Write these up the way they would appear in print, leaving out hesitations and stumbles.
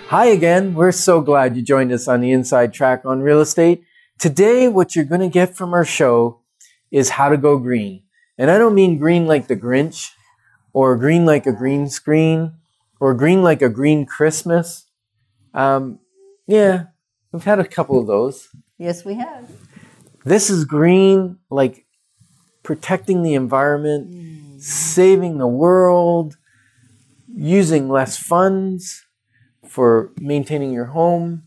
Hi again. We're so glad you joined us on the Inside Track on Real Estate. Today, what you're going to get from our show is how to go green. And I don't mean green like the Grinch, or green like a green screen, or green like a green Christmas. Yeah, we've had a couple of those. Yes, we have. This is green like protecting the environment, saving the world, using less funds for maintaining your home,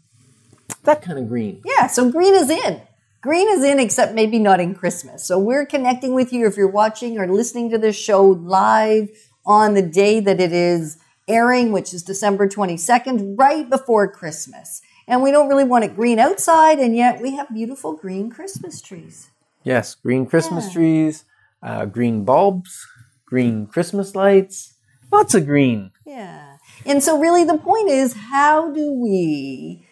that kind of green. Yeah, so green is in. Green is in, except maybe not in Christmas. So we're connecting with you if you're watching or listening to this show live on the day that it is airing, which is December 22nd, right before Christmas. And we don't really want it green outside, and yet we have beautiful green Christmas trees. Yes, green Christmas trees, green bulbs, green Christmas lights, lots of green. Yeah. And so really the point is, how do we,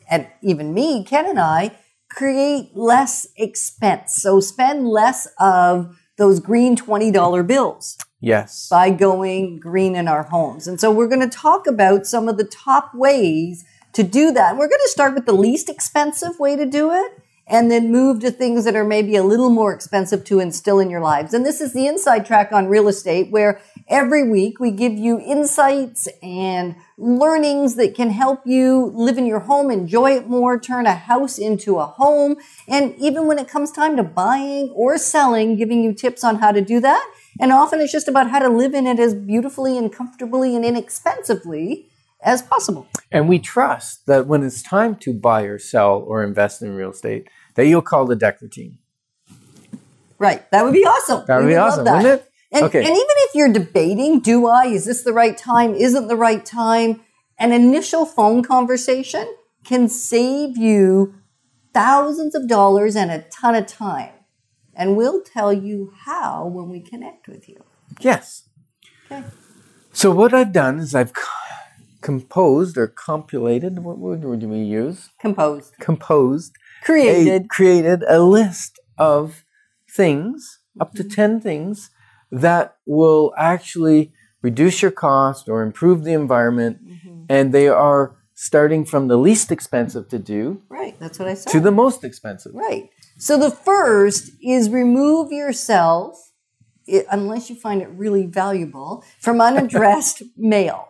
and even me, Ken and I, create less expense? So spend less of those green $20 bills. Yes. By going green in our homes. And so we're going to talk about some of the top ways to do that. We're going to start with the least expensive way to do it, and then move to things that are maybe a little more expensive to instill in your lives. And this is the Inside Track on Real Estate, where every week we give you insights and learnings that can help you live in your home, enjoy it more, turn a house into a home. And even when it comes time to buying or selling, giving you tips on how to do that. And often it's just about how to live in it as beautifully and comfortably and inexpensively as possible. And we trust that when it's time to buy or sell or invest in real estate, that you'll call the Decker team. Right. That would be awesome. That would be awesome, wouldn't it? And, okay. And even if you're debating, is this the right time? Isn't the right time? An initial phone conversation can save you thousands of dollars and a ton of time. And we'll tell you how when we connect with you. Yes. Okay. So what I've done is I've composed or compulated, what word would we use? Composed. Created a list of things, up to 10 things, that will actually reduce your cost or improve the environment. And they are starting from the least expensive to do. Right, that's what I said. To the most expensive. Right. So the first is remove yourself, unless you find it really valuable, from unaddressed mail.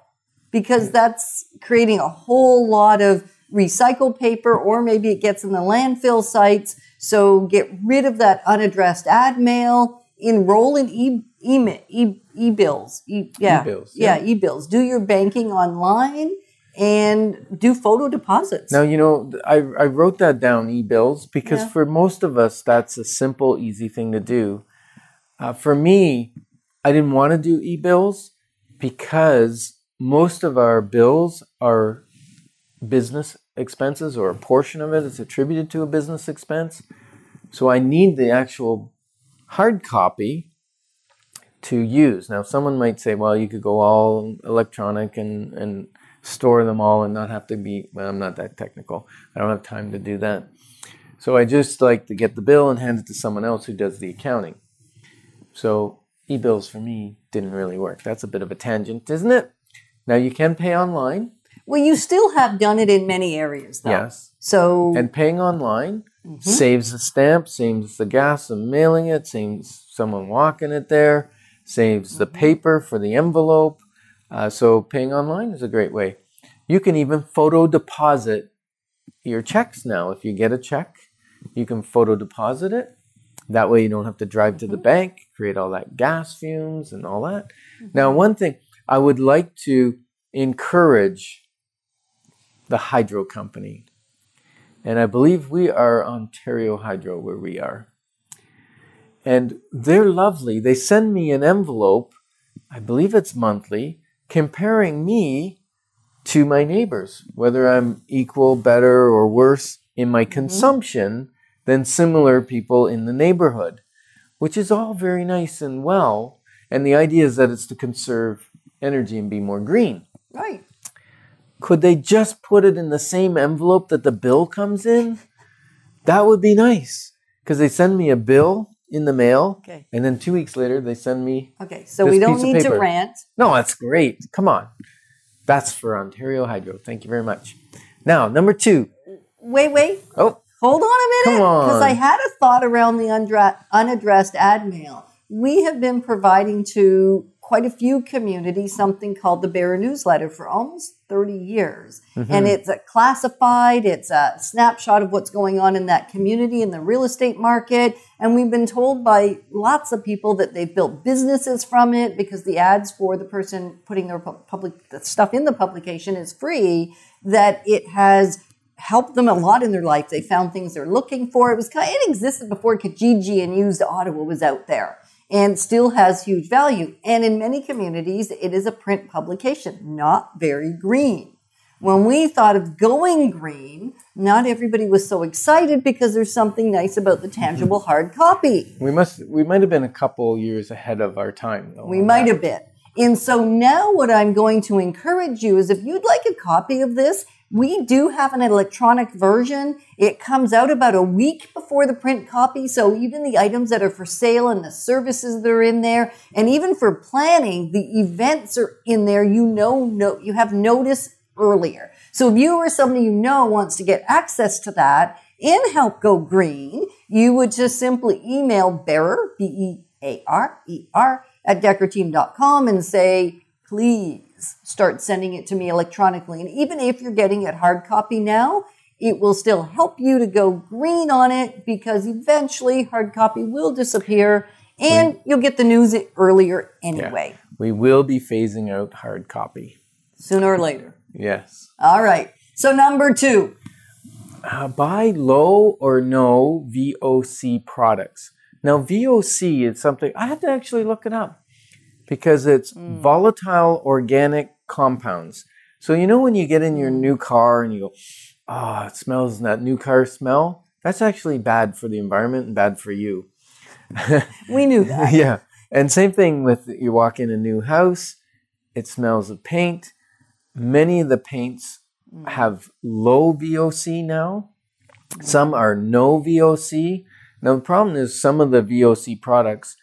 Because that's creating a whole lot of recycled paper, or maybe it gets in the landfill sites. So get rid of that unaddressed ad mail, enroll in e-bills. E-bills. Do your banking online and do photo deposits. Now, I wrote that down, e-bills, because for most of us, that's a simple, easy thing to do. For me, I didn't want to do e-bills because most of our bills are business expenses, or a portion of it is attributed to a business expense. So I need the actual hard copy to use. Now, someone might say, well, you could go all electronic and store them all and not have to be, well, I'm not that technical. I don't have time to do that. So I just like to get the bill and hand it to someone else who does the accounting. So e-bills for me didn't really work. That's a bit of a tangent, isn't it? Now, you can pay online. Well, you still have done it in many areas, though. Yes. So, and paying online saves the stamp, saves the gas of mailing it, saves someone walking it there, saves the paper for the envelope. So paying online is a great way. You can even photo deposit your checks now. If you get a check, you can photo deposit it. That way you don't have to drive to the bank, create all that gas fumes and all that. Now, one thing I would like to encourage the hydro company. And I believe we are Ontario Hydro where we are. And they're lovely. They send me an envelope, I believe it's monthly, comparing me to my neighbors, whether I'm equal, better, or worse in my consumption than similar people in the neighborhood, which is all very nice and well. And the idea is that it's to conserve energy and be more green. Right. Could they just put it in the same envelope that the bill comes in? That would be nice, because they send me a bill in the mail, and then 2 weeks later they send me so we don't need to rant. No, that's great. Come on. That's for Ontario Hydro. Thank you very much. Now, number 2. Wait. Oh, Hold on a minute. come on. Because I had a thought around the unaddressed ad mail. We have been providing to quite a few communities something called the Bearer newsletter for almost 30 years. And it's a classified, it's a snapshot of what's going on in that community in the real estate market. And we've been told by lots of people that they've built businesses from it because the ads for the person putting their the stuff in the publication is free, that it has helped them a lot in their life. They found things they're looking for. It existed before Kijiji and Used Ottawa was out there, and still has huge value. And in many communities, it is a print publication, not very green. When we thought of going green, not everybody was so excited because there's something nice about the tangible hard copy. We might have been a couple years ahead of our time, though. We might have been. And so now what I'm going to encourage you is, if you'd like a copy of this, we do have an electronic version. It comes out about a week before the print copy. So even the items that are for sale and the services that are in there, and even for planning, the events are in there. You have notice earlier. So if you or somebody you know wants to get access to that and help go green, you would just simply email Bearer, Bearer, at deckerteam.com and say, please start sending it to me electronically. And even if you're getting it hard copy now, it will still help you to go green on it, because eventually hard copy will disappear and you'll get the news earlier anyway. Yeah. We will be phasing out hard copy. Sooner or later. Yes. All right. So number 2. Buy low or no VOC products. Now, VOC is something, I had to actually look it up, because it's volatile organic compounds. So you know when you get in your new car and you go, oh, it smells that new car smell? That's actually bad for the environment and bad for you. We knew that. Yeah. And same thing with, you walk in a new house, it smells of paint. Many of the paints have low VOC now. Some are no VOC. Now the problem is some of the VOC products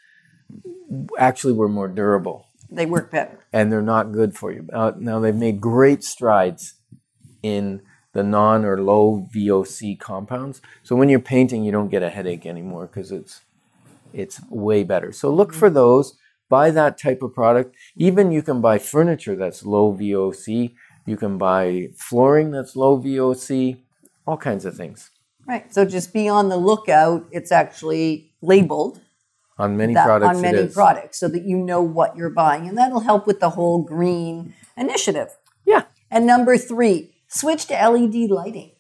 actually were more durable. They work better. And they're not good for you. Now they've made great strides in the non or low VOC compounds. So when you're painting, you don't get a headache anymore because it's way better. So look for those. Buy that type of product. Even you can buy furniture that's low VOC. You can buy flooring that's low VOC. All kinds of things. Right. So just be on the lookout. It's actually labeled. On many products, on many products, so that you know what you're buying. And that'll help with the whole green initiative. Yeah. And number 3, switch to LED lighting.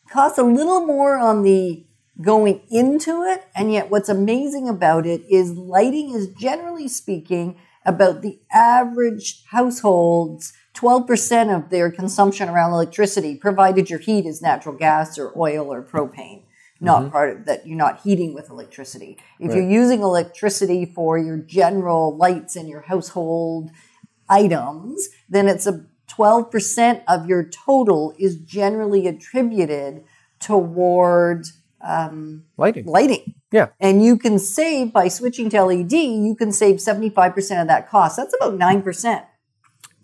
Costs a little more on the going into it, and yet what's amazing about it is lighting is, generally speaking, about the average household's 12% of their consumption around electricity, provided your heat is natural gas or oil or propane. Not part of that, you're not heating with electricity. If you're using electricity for your general lights and your household items, then it's a 12% of your total is generally attributed toward lighting. Yeah. And you can save, by switching to LED, you can save 75% of that cost. That's about 9%.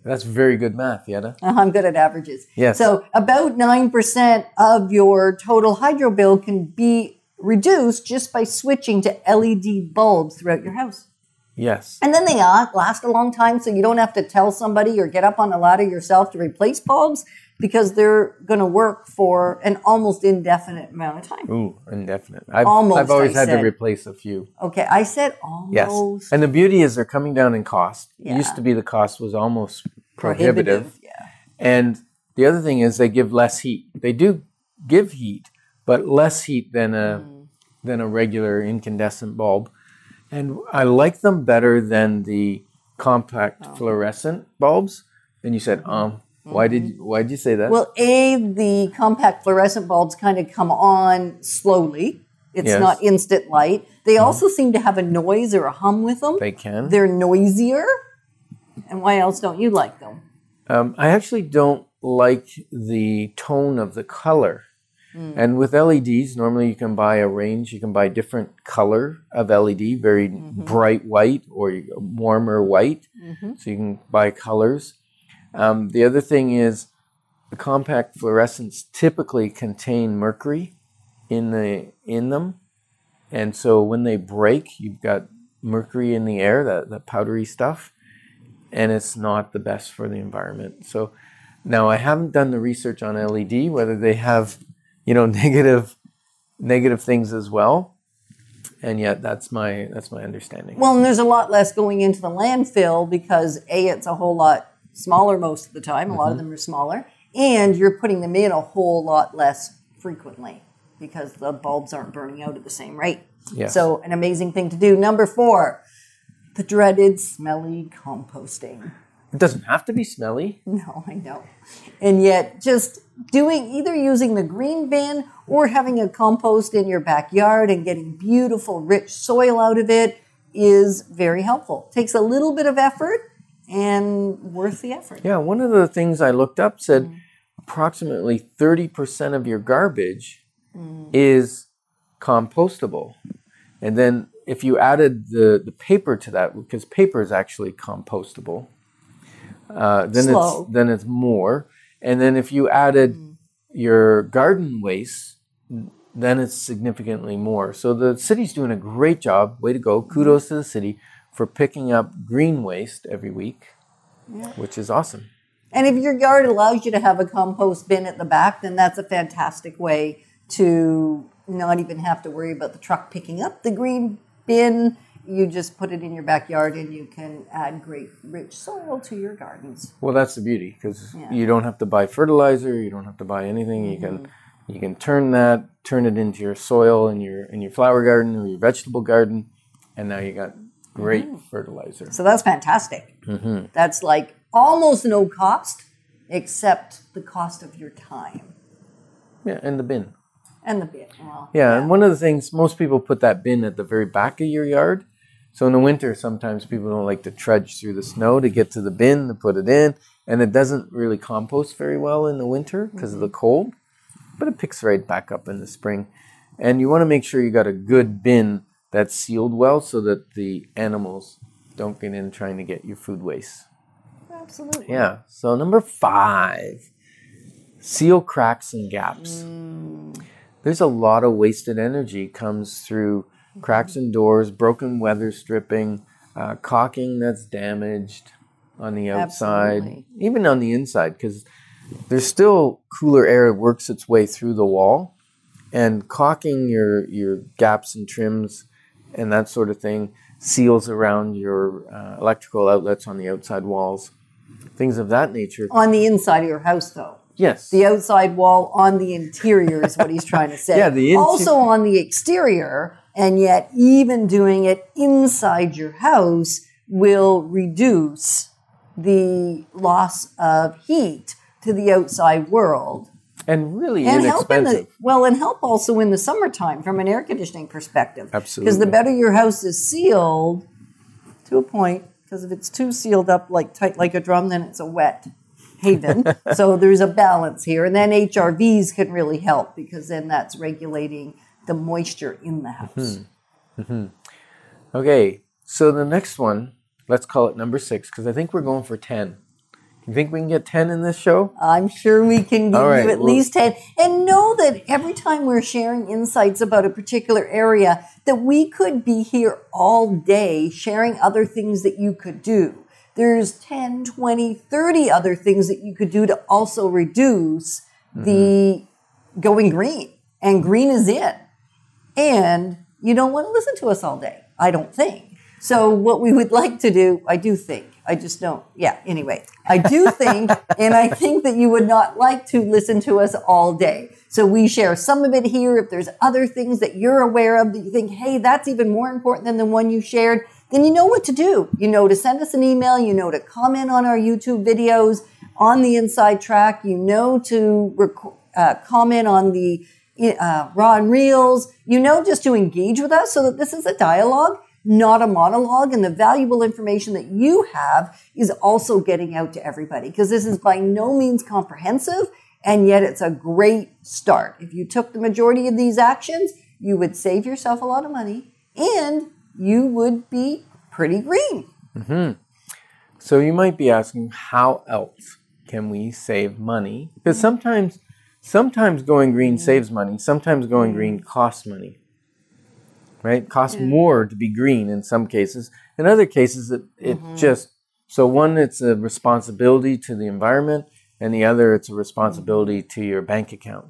That's very good math, Yetta. I'm good at averages. Yes. So about 9% of your total hydro bill can be reduced just by switching to LED bulbs throughout your house. Yes. And then they last a long time, so you don't have to tell somebody or get up on a ladder yourself to replace bulbs, because they're going to work for an almost indefinite amount of time. Ooh, indefinite. I've always had to replace a few. Okay, I said almost. Yes. And the beauty is they're coming down in cost. Yeah. It used to be the cost was almost prohibitive. Yeah. And the other thing is they give less heat. They do give heat, but less heat than a regular incandescent bulb. And I like them better than the compact fluorescent bulbs. And you said, why did you say that? Well, the compact fluorescent bulbs kind of come on slowly. It's not instant light. They also seem to have a noise or a hum with them. They can. They're noisier. And why else don't you like them? I actually don't like the tone of the color. And with LEDs, normally you can buy a range. You can buy different color of LED, very bright white or warmer white. So you can buy colors. The other thing is the compact fluorescents typically contain mercury in them. And so when they break, you've got mercury in the air, that powdery stuff, and it's not the best for the environment. So now I haven't done the research on LED, whether they have, negative things as well. And yet that's my understanding. Well, and there's a lot less going into the landfill because it's a whole lot smaller most of the time. A lot of them are smaller. And you're putting them in a whole lot less frequently because the bulbs aren't burning out at the same rate. Yes. So an amazing thing to do. Number 4, the dreaded smelly composting. It doesn't have to be smelly. No, I know. And yet just either using the green bin or having a compost in your backyard and getting beautiful, rich soil out of it is very helpful. Takes a little bit of effort and worth the effort. Yeah, one of the things I looked up said approximately 30% of your garbage is compostable. And then if you added the paper to that, because paper is actually compostable, then it's more. And then if you added your garden waste, then it's significantly more. So the city's doing a great job. Way to go. Kudos to the city for picking up green waste every week, which is awesome. And if your yard allows you to have a compost bin at the back, then that's a fantastic way to not even have to worry about the truck picking up the green bin. You just put it in your backyard and you can add great rich soil to your gardens. Well, that's the beauty because you don't have to buy fertilizer. You don't have to buy anything. You can turn it into your soil in your flower garden or your vegetable garden, and now you got great fertilizer. So that's fantastic. That's like almost no cost except the cost of your time. Yeah, and the bin. And the bin. Well, and one of the things, most people put that bin at the very back of your yard. So in the winter, sometimes people don't like to trudge through the snow to get to the bin to put it in. And it doesn't really compost very well in the winter because of the cold. But it picks right back up in the spring. And you want to make sure you got a good bin that's sealed well so that the animals don't get in trying to get your food waste. Absolutely. Yeah. So number 5, seal cracks and gaps. There's a lot of wasted energy comes through cracks in doors, broken weather stripping, caulking that's damaged on the outside, even on the inside, because there's still cooler air works its way through the wall, and caulking your gaps and trims and that sort of thing, seals around your electrical outlets on the outside walls, things of that nature. On the inside of your house, though. Yes. The outside wall on the interior is what he's trying to say. Also on the exterior, and yet even doing it inside your house will reduce the loss of heat to the outside world. And really inexpensive. And help also in the summertime from an air conditioning perspective. Absolutely. Because the better your house is sealed, to a point, because if it's too sealed up tight like a drum, then it's a wet haven. So there's a balance here. And then HRVs can really help because then that's regulating the moisture in the house. Okay, so the next one, let's call it number 6, because I think we're going for 10. You think we can get 10 in this show? I'm sure we can give you at least 10. And know that every time we're sharing insights about a particular area, that we could be here all day sharing other things that you could do. There's 10, 20, 30 other things that you could do to also reduce the going green. And green is in. And you don't want to listen to us all day, I don't think. So what we would like to do, I do think, I just don't, anyway. I do think, and I think that you would not like to listen to us all day. So we share some of it here. If there's other things that you're aware of that you think, hey, that's even more important than the one you shared, then you know what to do. You know to send us an email. You know to comment on our YouTube videos on the Inside Track. You know to comment on the Raw and Reels. You know just to engage with us so that this is a dialogue, not a monologue, and the valuable information that you have is also getting out to everybody because this is by no means comprehensive, and yet it's a great start. If you took the majority of these actions, you would save yourself a lot of money and you would be pretty green. So you might be asking, how else can we save money? Because sometimes going green saves money. Sometimes going green costs money. Right? Costs more to be green in some cases. In other cases, it just... So one, it's a responsibility to the environment, and the other, it's a responsibility to your bank account.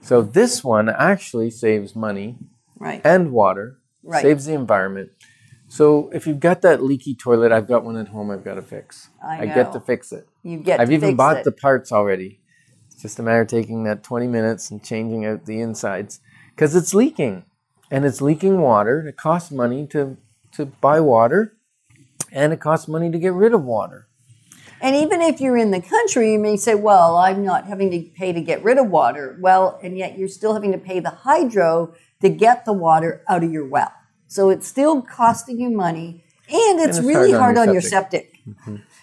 So this one actually saves money and water, saves the environment. So if you've got that leaky toilet, I've got one at home I've got to fix. I get to fix it. I've even bought the parts already. It's just a matter of taking that 20 minutes and changing out the insides because it's leaking. And it's leaking water. It costs money to buy water, and it costs money to get rid of water. And even if you're in the country, you may say, well, I'm not having to pay to get rid of water. Well, and yet you're still having to pay the hydro to get the water out of your well. So it's still costing you money, and it's really hard on your septic.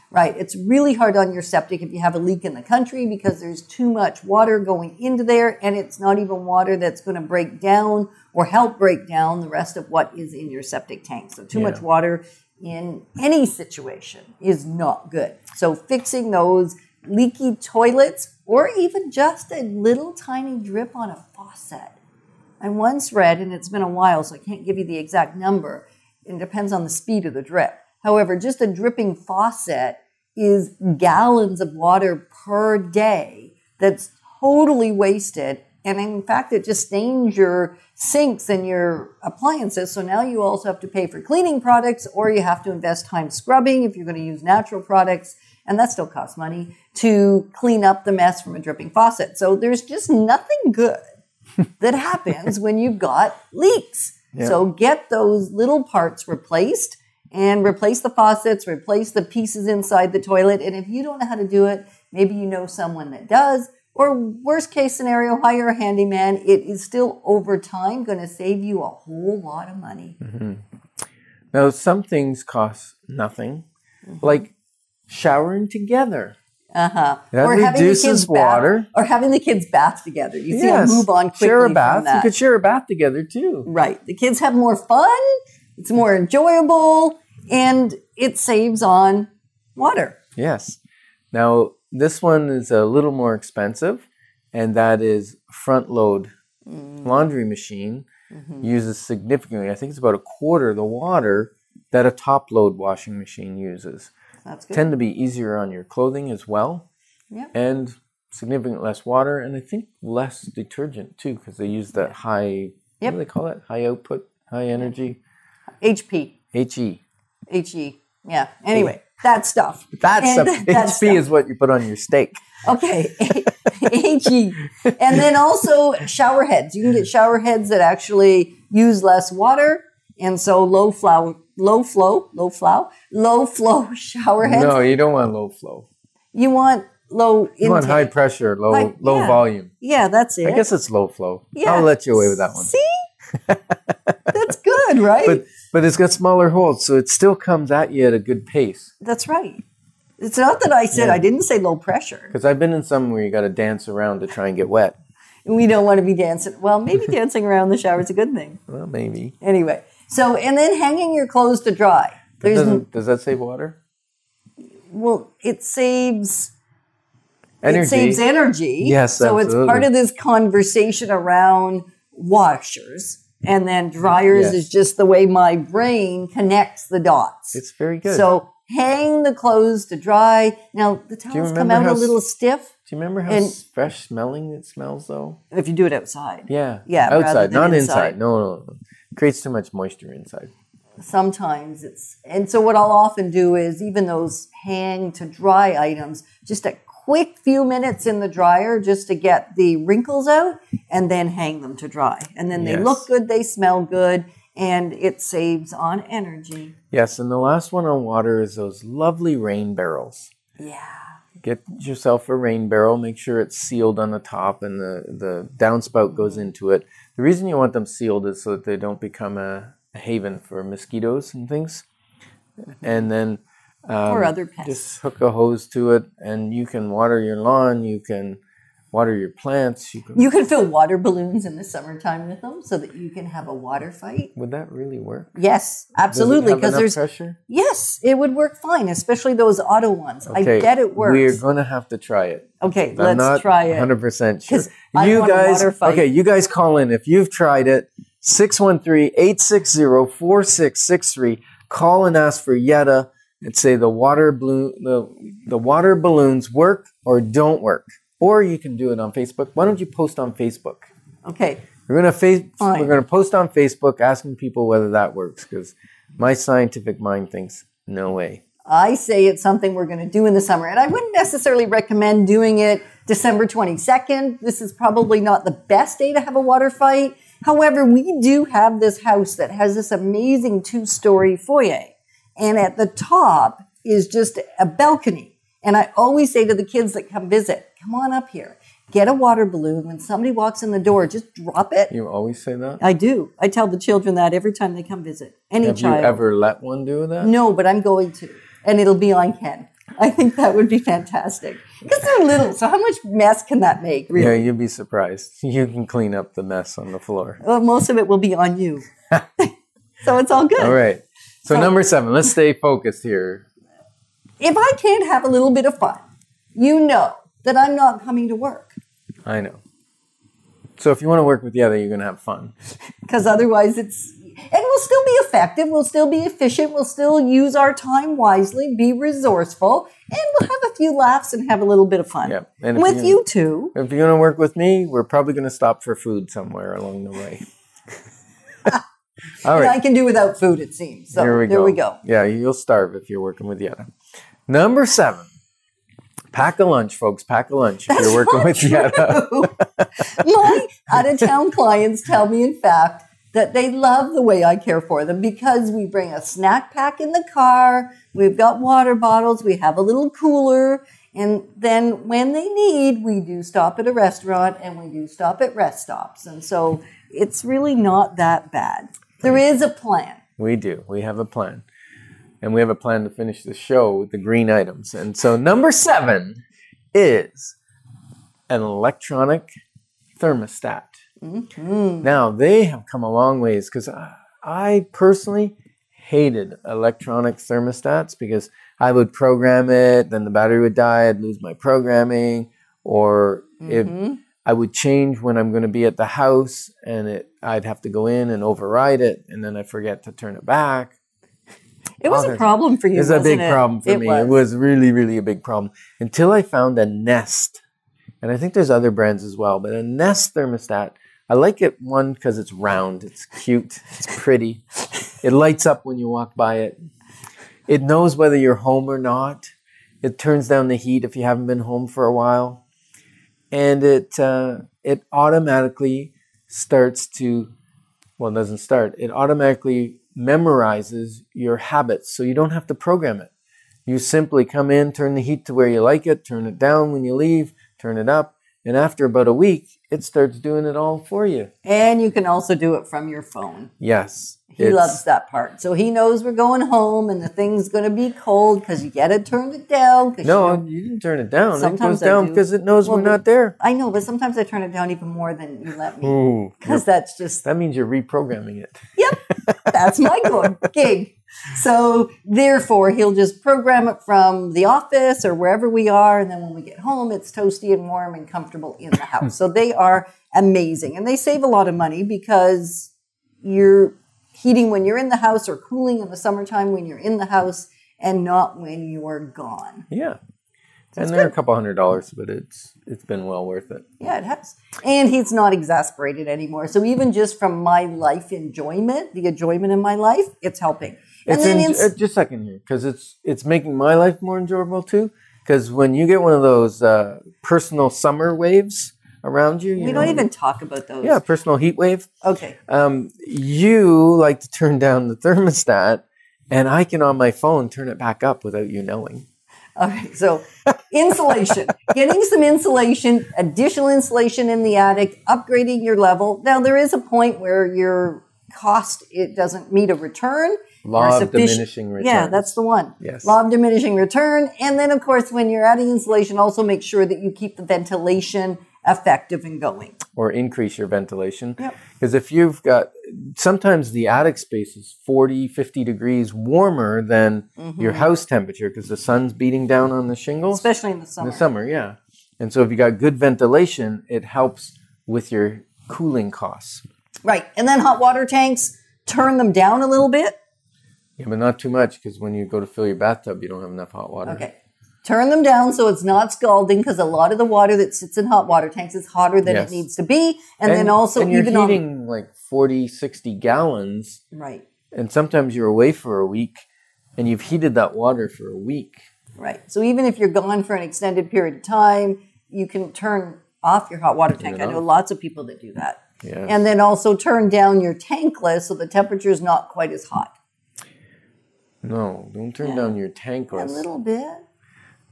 Right. It's really hard on your septic if you have a leak in the country because there's too much water going into there, and it's not even water that's going to break down or help break down the rest of what is in your septic tank. So too much water in any situation is not good. So fixing those leaky toilets or even just a little tiny drip on a faucet. I once read, and it's been a while, so I can't give you the exact number. It depends on the speed of the drip. However, just a dripping faucet is gallons of water per day that's totally wasted. And in fact, it just stains your sinks and your appliances. So now you also have to pay for cleaning products, or you have to invest time scrubbing if you're going to use natural products. And that still costs money to clean up the mess from a dripping faucet. So there's just nothing good that happens when you've got leaks. Yeah. So get those little parts replaced and replace the faucets, replace the pieces inside the toilet. And if you don't know how to do it, maybe you know someone that does. Or worst case scenario, hire a handyman. It is still over time going to save you a whole lot of money. Now, some things cost nothing, like showering together. That or reduces water. Or having the kids bath together. You see, I move on quickly share a bath. from that. You could share a bath together too. Right. The kids have more fun. It's more enjoyable, and it saves on water. Yes. Now, this one is a little more expensive, and that is front load laundry machine. Uses significantly, I think it's about a quarter the water that a top load washing machine uses. That's good. Tend to be easier on your clothing as well. And significantly less water, and I think less detergent too, because they use that high, what do they call it? High output, high energy? HP. HE. HE. Yeah. Anyway, that stuff. That stuff. HP is what you put on your steak. Okay. HE. And then also shower heads. You can get shower heads that actually use less water. And so low flow shower heads. No, you don't want low flow. You want low intake. You want high pressure, low volume. Yeah, that's it. I guess it's low flow. Yeah. I'll let you away with that one. See? That's good, right? But it's got smaller holes, so it still comes at you at a good pace. That's right. It's not that I said, I didn't say low pressure. Because I've been in some where you got to dance around to try and get wet. We don't want to be dancing. Well, maybe dancing around the shower is a good thing. Well, maybe. Anyway, so, and then hanging your clothes to dry. Does that save water? Well, it saves... Energy. It saves energy. Yes, so absolutely. It's part of this conversation around washers. And then dryers is just the way my brain connects the dots. It's very good. So hang the clothes to dry. Now, the towels come out a little stiff. Do you remember how fresh smelling it smells, though? If you do it outside. Yeah. Yeah. Outside, not inside. No. It creates too much moisture inside. Sometimes it's... And so what I'll often do is, even those hang to dry items, just a quick few minutes in the dryer just to get the wrinkles out, and then hang them to dry. And then they look good, they smell good, and it saves on energy. Yes, and the last one on water is those lovely rain barrels. Yeah. Get yourself a rain barrel, make sure it's sealed on the top and the downspout goes into it. The reason you want them sealed is so that they don't become a haven for mosquitoes and things. And then or other pests. Just hook a hose to it, and you can water your lawn, you can water your plants. You can fill water balloons in the summertime with them so that you can have a water fight. Would that really work? Yes, absolutely. Because there's pressure? Yes, it would work fine, especially those auto ones. Okay, I bet it works. We're going to have to try it. Okay, let's try it. I'm not 100% sure. You guys, okay, you guys call in if you've tried it. 613-860-4663. Call and ask for Yetta and say the water balloons work or don't work. Or you can do it on Facebook. Why don't you post on Facebook? Okay. We're gonna post on Facebook asking people whether that works, because my scientific mind thinks no way. I say it's something we're going to do in the summer, and I wouldn't necessarily recommend doing it December 22nd. This is probably not the best day to have a water fight. However, we do have this house that has this amazing 2-story foyer, and at the top is just a balcony. And I always say to the kids that come visit, come on up here, get a water balloon. When somebody walks in the door, just drop it. You always say that? I do. I tell the children that every time they come visit. Have you ever let one do that? No, but I'm going to. And it'll be on Ken. I think that would be fantastic. Because they're little, so how much mess can that make, really? Yeah, you'd be surprised. You can clean up the mess on the floor. Well, most of it will be on you. So it's all good. All right. So number 7, let's stay focused here. If I can't have a little bit of fun, you know that I'm not coming to work. I know. So if you want to work with the other, you're going to have fun. Because otherwise and we'll still be effective, we'll still be efficient, we'll still use our time wisely, be resourceful, and we'll have a few laughs and have a little bit of fun. Yep. And with you too. If you're going to work with me, we're probably going to stop for food somewhere along the way. All right. I can do without food, it seems. So there we go. Yeah, you'll starve if you're working with Yetta. Number 7. Pack a lunch, folks. Pack a lunch if you're working with Yetta. My out-of-town clients tell me, in fact, that they love the way I care for them because we bring a snack pack in the car, we've got water bottles, we have a little cooler, and then when they need, we do stop at a restaurant and we do stop at rest stops. And so it's really not that bad. There is a plan. We do. We have a plan. And we have a plan to finish the show with the green items. And so number 7 is an electronic thermostat. Mm-hmm. Now, they have come a long ways because I personally hated electronic thermostats because I would program it, then the battery would die, I'd lose my programming, or I would change when I'm going to be at the house and I'd have to go in and override it, and then I forget to turn it back. It was a problem for you, wasn't it? It was a big problem for me. It was really, really a big problem until I found a Nest. And I think there's other brands as well, but a Nest thermostat, I like it, one, because it's round, it's cute, it's pretty. It lights up when you walk by it. It knows whether you're home or not. It turns down the heat if you haven't been home for a while. And it automatically starts to, well, it doesn't start. It automatically memorizes your habits, so you don't have to program it. You simply come in, turn the heat to where you like it, turn it down when you leave, turn it up, and after about a week, it starts doing it all for you. And you can also do it from your phone. Yes. He loves that part. So he knows we're going home and the thing's going to be cold because you got to turn it down. No, you didn't turn it down. It goes down because it knows we're not there. I know, but sometimes I turn it down even more than you let me. Because that's just... That means you're reprogramming it. Yep. That's my gig. So therefore, he'll just program it from the office or wherever we are. And then when we get home, it's toasty and warm and comfortable in the house. So they are amazing. And they save a lot of money because you're heating when you're in the house or cooling in the summertime when you're in the house and not when you're gone. Yeah. And they're a couple $100, but it's been well worth it. Yeah, it has. And he's not exasperated anymore. So even just from my life enjoyment, the enjoyment in my life, it's helping. And just a second here, because it's making my life more enjoyable too. Because when you get one of those personal summer waves around you, we don't even talk about those. Yeah, personal heat wave. Okay. You like to turn down the thermostat, and I can on my phone turn it back up without you knowing. All right, so insulation, getting some insulation, additional insulation in the attic, upgrading your level. Now, there is a point where your cost, it doesn't meet a return. Law of diminishing return. Yeah, that's the one. Yes. Law of diminishing return. And then, of course, when you're adding insulation, also make sure that you keep the ventilation effective and going. Or increase your ventilation. Yep. Because if you've got, sometimes the attic space is 40, 50 degrees warmer than your house temperature because the sun's beating down on the shingles. Especially in the summer. In the summer, yeah. And so if you got good ventilation, it helps with your cooling costs. Right. And then hot water tanks, turn them down a little bit. Yeah, but not too much because when you go to fill your bathtub, you don't have enough hot water. Okay. Turn them down so it's not scalding because a lot of the water that sits in hot water tanks is hotter than it needs to be. And then also and you're even heating like 40, 60 gallons. Right. And sometimes you're away for a week and you've heated that water for a week. Right. So even if you're gone for an extended period of time, you can turn off your hot water tank. I know lots of people that do that. Yeah. And then also turn down your tankless so the temperature is not quite as hot. No, don't turn down your tankless. A little bit.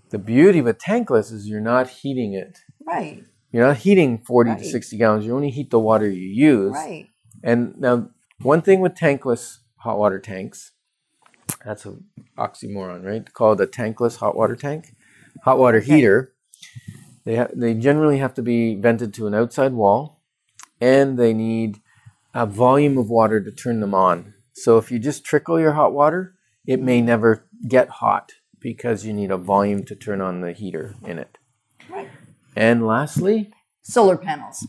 The beauty of a tankless is you're not heating it. Right. You're not heating 40 to 60 gallons. You only heat the water you use. Right. And now, one thing with tankless hot water tanks, that's an oxymoron, right? Called a tankless hot water tank. Hot water heater. They generally have to be vented to an outside wall, and they need a volume of water to turn them on. So if you just trickle your hot water, it may never get hot because you need a volume to turn on the heater in it. Right. And lastly, solar panels.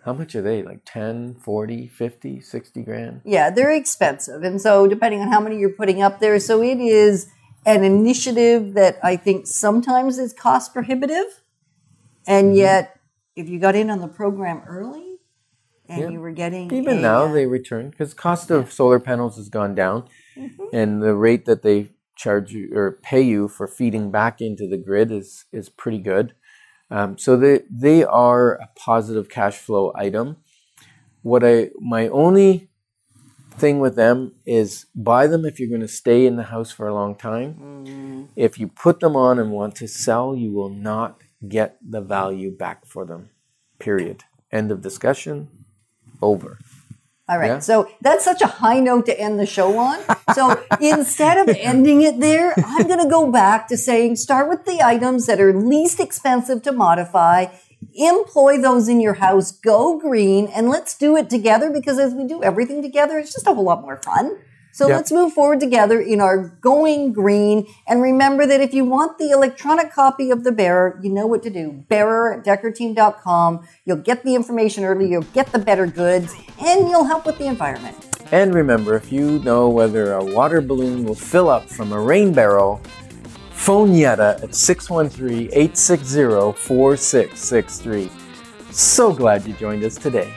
How much are they? Like 10, 40, 50, 60 grand? Yeah, they're expensive. And so depending on how many you're putting up there, so it is an initiative that I think sometimes is cost prohibitive. And yet, if you got in on the program early and you were getting... Even now, they return because cost of solar panels has gone down. And the rate that they charge you or pay you for feeding back into the grid is pretty good. So they are a positive cash flow item. My only thing with them is buy them if you're going to stay in the house for a long time. If you put them on and want to sell, you will not get the value back for them. Period. End of discussion. Over. All right. So that's such a high note to end the show on. So instead of ending it there, I'm going to go back to saying start with the items that are least expensive to modify. Employ those in your house. Go green. And let's do it together because as we do everything together, it's just a whole lot more fun. So let's move forward together in our going green. And remember that if you want the electronic copy of the Bearer, you know what to do. Bearer@deckerteam.com. You'll get the information early. You'll get the better goods. And you'll help with the environment. And remember, if you know whether a water balloon will fill up from a rain barrel, phone Yetta at 613-860-4663. So glad you joined us today.